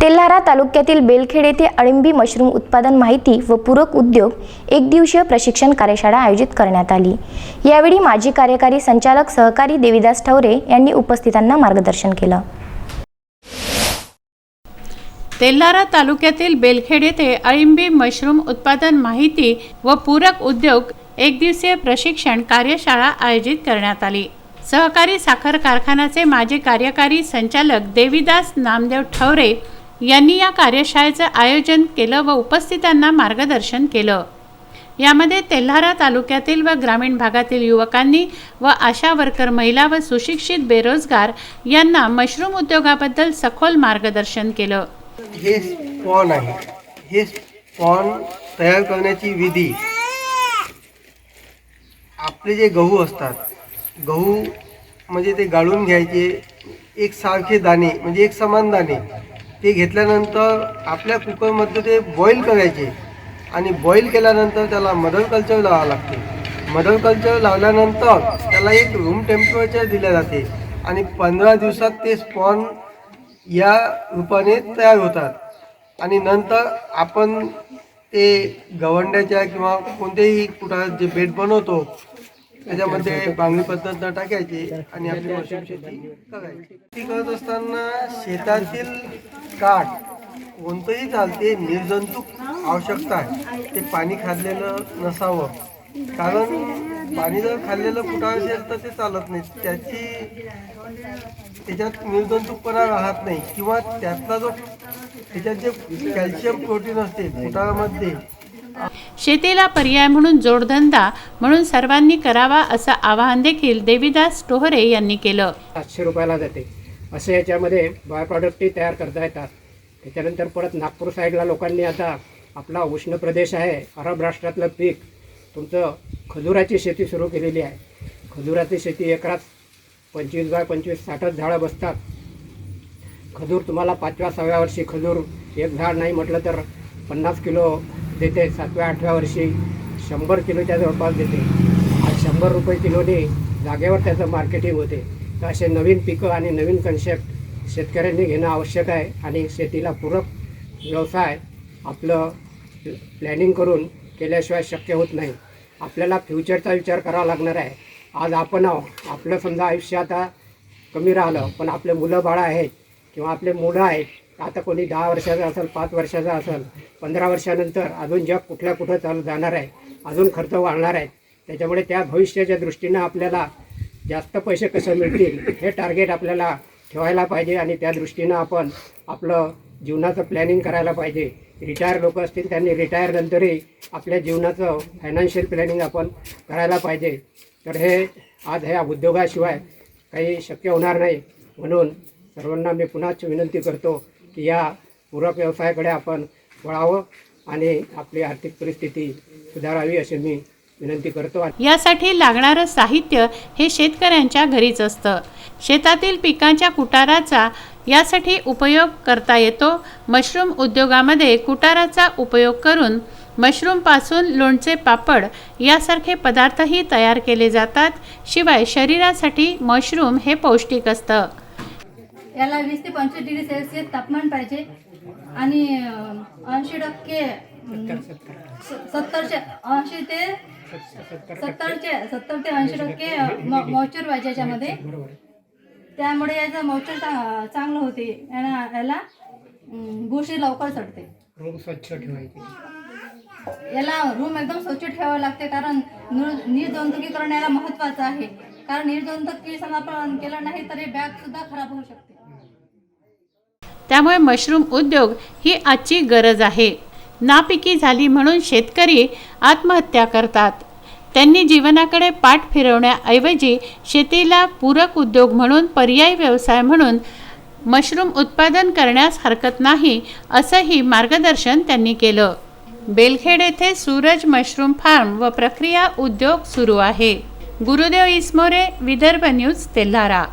तेल्हारा तालुक्यातील बेलखेड येथे अळिंबी मशरूम उत्पादन माहिती व पूरक उद्योग एकदिवसीय प्रशिक्षण कार्यशाळा आयोजित करण्यात आली। यावेळी माजी कार्यकारी संचालक सहकारी देवीदास ठवरे यांनी उपस्थितांना मार्गदर्शन केलं। तेल्हारा तालुक्यातील बेलखेड येथे अळिंबी मशरूम उत्पादन माहिती व पूरक उद्योग एकदिवसीय प्रशिक्षण कार्यशाळा आयोजित करण्यात आली। सहकारी साखर कारखान्याचे माजी कार्यकारी संचालक देवीदास नामदेव ठवरे यांनी या कार्यशाळेचे आयोजन केलं व उपस्थितांना मार्गदर्शन केलं। यामध्ये तेल्हारा तालुक्यातील व ग्रामीण भागातील युवकांनी व आशा वर्कर महिला व सुशिक्षित बेरोजगार यांना मशरूम उद्योगाबद्दल सखोल मार्गदर्शन केलं। हे स्पॉन आहे, हे स्पॉन तयार करण्याची विधी, आपले जे गहू असतात, गहू म्हणजे ते गाळून घ्यायचे, एक सारखे दाणे म्हणजे एक समान दाणे ते घेतल्यानंतर आपल्या कुकरमध्ये ते बॉईल करायचे आणि बॉईल केल्यानंतर त्याला मदर कल्चर लावावं लागते। मदर कल्चर लावल्यानंतर त्याला एक रूम टेम्परेचर दिले जाते आणि 15 दिवसात ते स्पॉन या रूपाने तयार होतात आणि नंतर आपण ते गवंड्याच्या किंवा कोणत्याही कुठार जे बेड बनवतो त्याच्यामध्ये बांगडी पद्धतीनं टाकायचे आणि आपली मशरूम शेती करायची। शेती करत असताना शेतातील काठ कोणतंही चालते, निर्जंतुक आवश्यकता आहे, ते पाणी खाल्लेलं नसावं, कारण पाणी जर खाल्लेलं कुठं असेल तर ते चालत नाही, त्याच्यात निर्जंतुकपणा राहत नाही किंवा त्यातला जो त्याच्यात जे कॅल्शियम प्रोटीन असते कुटारामध्ये। शेतीला पर्याय म्हणून जोडधंदा म्हणून सर्वांनी करावा असं आवाहन देखील देवीदास टोहरे यांनी केलं। 700 रुपयाला जाते असे याच्यामध्ये बाय प्रॉडक्टही तयार करता येतात। त्याच्यानंतर परत नागपूर साईडला लोकांनी आता आपला उष्ण प्रदेश आहे, अरब राष्ट्रातलं पीक तुमचं खजुराची शेती सुरू केलेली आहे। खजुराची शेती एकरात 25 बाय 25 60 झाडं बसतात। खजूर तुम्हाला 5व्या-6व्या वर्षी खजूर एक झाड नाही म्हटलं तर 50 किलो देते, 7व्या-8व्या वर्षी 100 किलोच्या जवळपास देते। आज 100 रुपये किलोने जागेवर त्याचं मार्केटिंग होते। तर असे नवीन पिकं आणि नवीन कन्सेप्ट शेतकऱ्यांनी घेणं आवश्यक आहे आणि शेतीला पूरक व्यवसाय आपलं प्लॅनिंग करून केल्याशिवाय शक्य होत नाही। आपल्याला फ्युचरचा विचार करावा लागणार आहे। आज आपण आपलं समजा आयुष्य आता कमी राहिलं, पण आपले मुलं बाळं आहेत किंवा आपले मुलं आहेत, आता कोणी 10 वर्षाचा असेल, 5 वर्षाचा असेल, 15 वर्षानंतर अजून जग कुठं चालू जाणार आहे, अजून खर्च वाढणार आहे। त्याच्यामुळे त्या भविष्याच्या दृष्टीनं आपल्याला जास्त पैसे कसे मिळतील हे टार्गेट आपल्याला ठेवायला पाहिजे आणि त्या दृष्टीनं आपण आपलं जीवनाचं प्लॅनिंग करायला पाहिजे। रिटायर लोक असतील त्यांनी रिटायर नंतरही आपल्या जीवनाचं फायनान्शियल प्लॅनिंग आपण करायला पाहिजे। तर हे आज ह्या उद्योगाशिवाय काही शक्य होणार नाही, म्हणून सर्वांना मी पुन्हाच विनंती करतो की या पूरक व्यवसायाकडे आपण वळावं आणि आपली आर्थिक परिस्थिती सुधारावी अशी मी विनंती करतो। यासाठी लागणारं साहित्य हे शेतकऱ्यांच्या घरीच असतं। शेतातील पिकांच्या कुटाराचा यासाठी उपयोग करता येतो। मशरूम उद्योगामध्ये कुटाराचा उपयोग करून मशरूमपासून लोणचे, पापड यासारखे पदार्थही तयार केले जातात। शिवाय शरीरासाठी मशरूम हे पौष्टिक असतं। याला 20 ते 25 डिग्री सेल्सिअस तापमान पाहिजे आणि 80% 70 ते 80% मॉइश्चर पाहिजे याच्यामध्ये, त्यामुळे याचं मॉइश्चर चांगलं होते। याला बुरशी लवकर चढते। रूम स्वच्छ ठेवायची, याला रूम एकदम स्वच्छ ठेवावं लागते, कारण निर्जंतुकीकरण याला महत्त्वाचं आहे, कारण निर्जंतुकीकरण आपण केलं नाही तर हे बॅग सुद्धा खराब होऊ शकते। त्यामुळे मशरूम उद्योग ही आजची गरज आहे। नापिकी झाली म्हणून शेतकरी आत्महत्या करतात। त्यांनी जीवनाकडे पाठ फिरवण्याऐवजी शेतीला पूरक उद्योग म्हणून, पर्यायी व्यवसाय म्हणून मशरूम उत्पादन करण्यास हरकत नाही असंही मार्गदर्शन त्यांनी केलं। बेलखेड येथे सूरज मशरूम फार्म व प्रक्रिया उद्योग सुरू आहे। गुरुदेव इसमोरे, विदर्भ न्यूज, तेल्हारा।